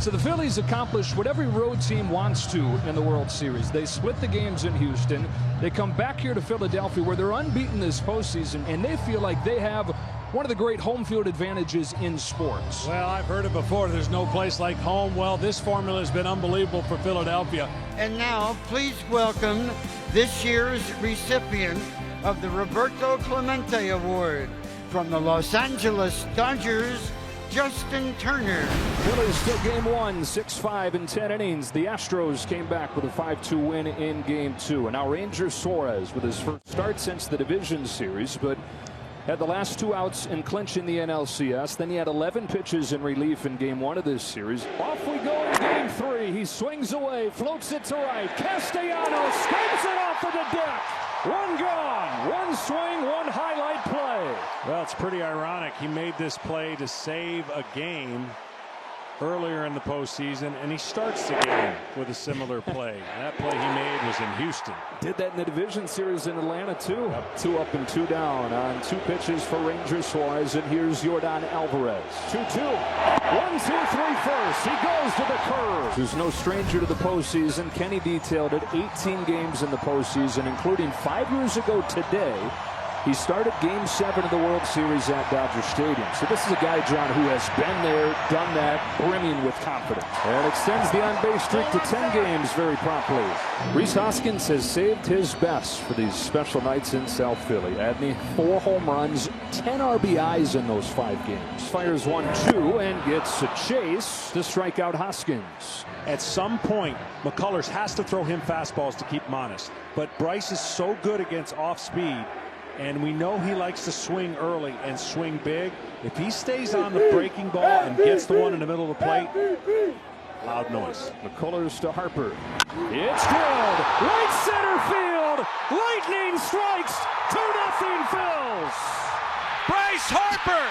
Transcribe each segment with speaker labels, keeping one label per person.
Speaker 1: So the Phillies accomplished what every road team wants to in the World Series. They split the games in Houston. They come back here to Philadelphia, where they're unbeaten this postseason, and they feel like they have one of the great home field advantages in sports.
Speaker 2: Well, I've heard it before. There's no place like home. Well, this formula has been unbelievable for Philadelphia.
Speaker 3: And now, please welcome this year's recipient of the Roberto Clemente Award from the Los Angeles Dodgers, Justin Turner.
Speaker 1: Phillies took game one, 6-5 in 10 innings. The Astros came back with a 5-2 win in game two. And now Ranger Suarez with his first start since the division series, but had the last 2 outs in clinching the NLCS. Then he had 11 pitches in relief in game one of this series. Off we go in game three. He swings away, floats it to right. Castellanos scrapes it off of the deck. One gone, one swing, one highlight play.
Speaker 2: Well, it's pretty ironic. He made this play to save a game earlier in the postseason, and he starts the game with a similar play. That play he made was in Houston.
Speaker 1: Did that in the division series in Atlanta, too. Yep. 2 up and 2 down on 2 pitches for Ranger Suarez, and here's Yordan Alvarez. 2-2. 1-2-3 first. He goes to the curve. Who's no stranger to the postseason. Kenny detailed it. 18 games in the postseason, including 5 years ago today. He started Game 7 of the World Series at Dodger Stadium. So this is a guy, John, who has been there, done that, brimming with confidence. And extends the on-base streak to 10 games very promptly. Rhys Hoskins has saved his best for these special nights in South Philly. Adding 4 home runs, 10 RBIs in those 5 games. Fires 1-2 and gets a chase to strike out Hoskins.
Speaker 2: At some point, McCullers has to throw him fastballs to keep him honest. But Bryce is so good against off-speed, and we know he likes to swing early and swing big. If he stays on the breaking ball and gets the one in the middle of the plate, loud noise.
Speaker 1: McCullers to Harper. It's drilled. Right center field. Lightning strikes. 2-0 Phils.
Speaker 4: Bryce Harper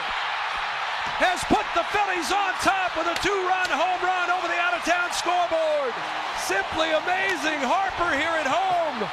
Speaker 4: has put the Phillies on top with a 2-run home run over the out-of-town scoreboard. Simply amazing. Harper here at home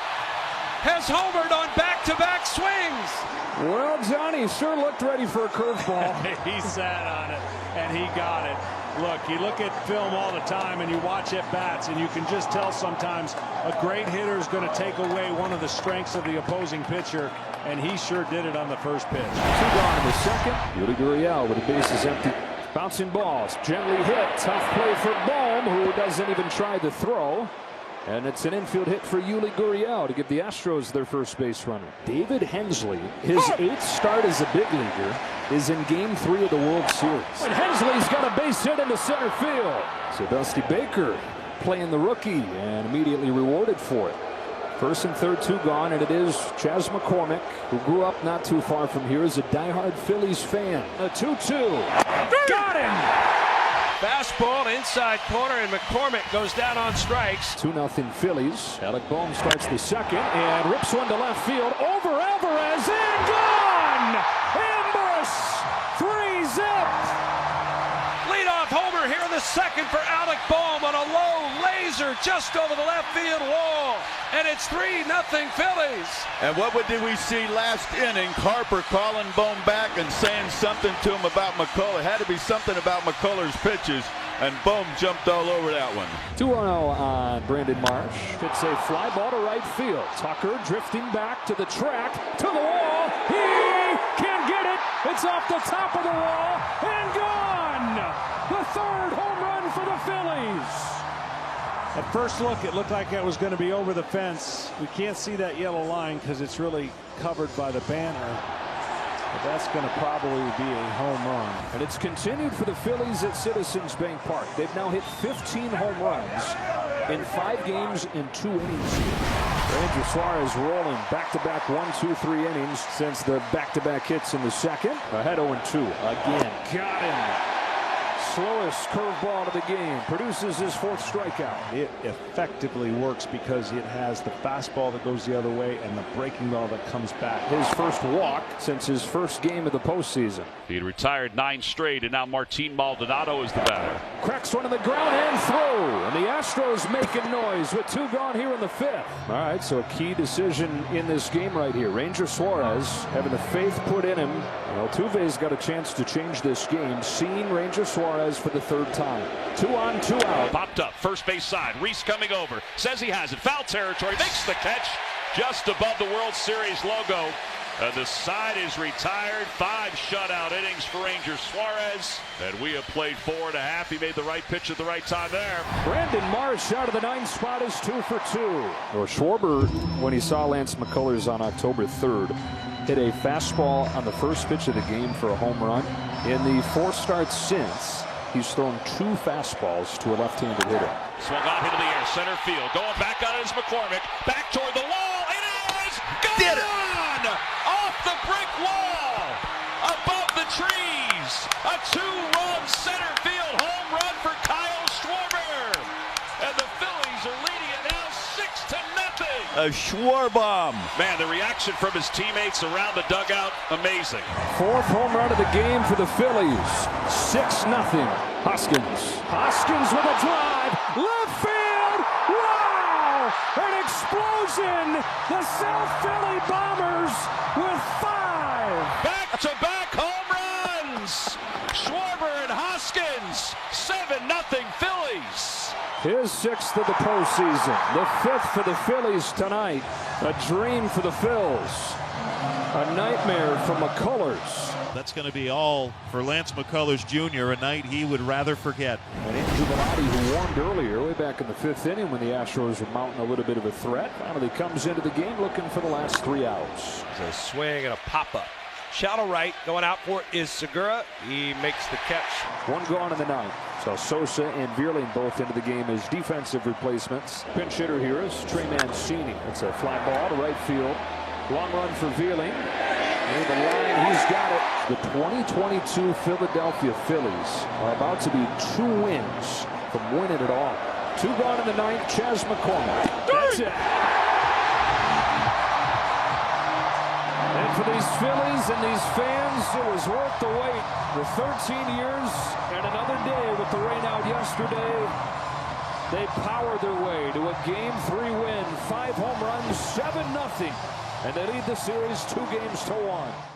Speaker 4: has homered on back-to-back swings.
Speaker 1: Well, Johnny sure looked ready for a curveball.
Speaker 2: He sat on it, and he got it. Look, you look at film all the time, and you watch at-bats, and you can just tell sometimes a great hitter is going to take away one of the strengths of the opposing pitcher, and he sure did it on the first pitch.
Speaker 1: 2 gone in the second. Yuli Gurriel with the bases empty. Bouncing balls, gently hit. Tough play for Bohm, who doesn't even try to throw. And it's an infield hit for Yuli Gurriel to give the Astros their first base runner. David Hensley, his 8th start as a big leaguer, is in Game 3 of the World Series. And Hensley's got a base hit into center field. So Dusty Baker playing the rookie and immediately rewarded for it. First and third, 2 gone, and it is Chas McCormick, who grew up not too far from here, as a diehard Phillies fan. A 2-2. Got him!
Speaker 4: Fastball inside corner, and McCormick goes down on strikes.
Speaker 1: 2-0 Phillies. Alec Bohm starts the second and rips one to left field. Over Alvarez and gone! Ambush! 3-zip!
Speaker 4: Leadoff homer here in the second for Alec Bohm on a low laser just over the left field wall. And it's 3-0 Phillies.
Speaker 5: And what did we see last inning? Harper calling Bohm back and saying something to him about McCullers. It had to be something about McCullers' pitches, and Bohm jumped all over that one.
Speaker 1: 2-0 on Brandon Marsh. It's a fly ball to right field. Tucker drifting back to the track, to the wall. He can't get it. It's off the top of the wall and gone. The 3rd home run for the Phillies.
Speaker 2: At first look, it looked like it was going to be over the fence. We can't see that yellow line because it's really covered by the banner. But that's going to probably be a home run.
Speaker 1: And it's continued for the Phillies at Citizens Bank Park. They've now hit 15 home runs in 5 games in 2 innings. Ranger Suarez rolling back-to-back 1-2-3 innings since the back-to-back hits in the second. Ahead 0-2 again. Got him. Slowest curveball of the game. Produces his 4th strikeout.
Speaker 2: It effectively works because it has the fastball that goes the other way and the breaking ball that comes back.
Speaker 1: His first walk since his first game of the postseason.
Speaker 6: He had retired 9 straight, and now Martin Maldonado is the batter.
Speaker 1: Cracks one in the ground and through. And the Astros making noise with 2 gone here in the 5th. All right, so a key decision in this game right here. Ranger Suarez having the faith put in him Altuve's got a chance to change this game. Seeing Ranger Suarez for the third time. 2 on, 2 out.
Speaker 6: Popped up, first base side. Reese coming over. Says he has it. Foul territory. Makes the catch just above the World Series logo. The side is retired. 5 shutout innings for Ranger Suarez. And we have played 4.5. He made the right pitch at the right time there.
Speaker 1: Brandon Marsh out of the 9th spot is 2 for 2. Or Schwarber, when he saw Lance McCullers on October 3rd, hit a fastball on the first pitch of the game for a home run. In the 4 starts since, he's thrown 2 fastballs to a left-handed hitter.
Speaker 6: Swung off into the air, center field. Going back on it is McCormick. Back toward the wall. It is gone!
Speaker 5: Did it!
Speaker 6: Off the brick wall. Above the trees. A 2-run center field home run for Kyle Schwarber. And the Phillies are leading it now 6-0.
Speaker 5: A Schwarbomb.
Speaker 6: Man, the reaction from his teammates around the dugout, amazing.
Speaker 1: 4th home run of the game for the Phillies. 6-0. Hoskins with a drive. Left field. Wow! An explosion. The South Philly Bombers with 5.
Speaker 6: Back-to-back home runs. Schwarber and Hoskins. 7-0 Phillies.
Speaker 1: His 6th of the postseason. The 5th for the Phillies tonight. A dream for the Phils. A nightmare for McCullers.
Speaker 7: That's going to be all for Lance McCullers Jr., a night he would rather forget.
Speaker 1: And Andrew Velati, who warmed earlier, way back in the 5th inning when the Astros were mounting a little bit of a threat, finally comes into the game looking for the last 3 outs.
Speaker 4: It's a swing and a pop-up. Shallow right, going out for it is Segura. He makes the catch.
Speaker 1: 1 gone in the 9th. So Sosa and Vierling both into the game as defensive replacements. Pinch hitter here is Trey Mancini. It's a fly ball to right field. Long run for Vierling. And the line, he's got it. The 2022 Philadelphia Phillies are about to be 2 wins from winning it all. 2 gone in the 9th. Chas McCormick. That's it. And for these Phillies and these fans, it was worth the wait. The 13 years and another day with the rain out yesterday. They powered their way to a Game 3 win. 5 home runs, 7-0. And they lead the series 2 games to 1.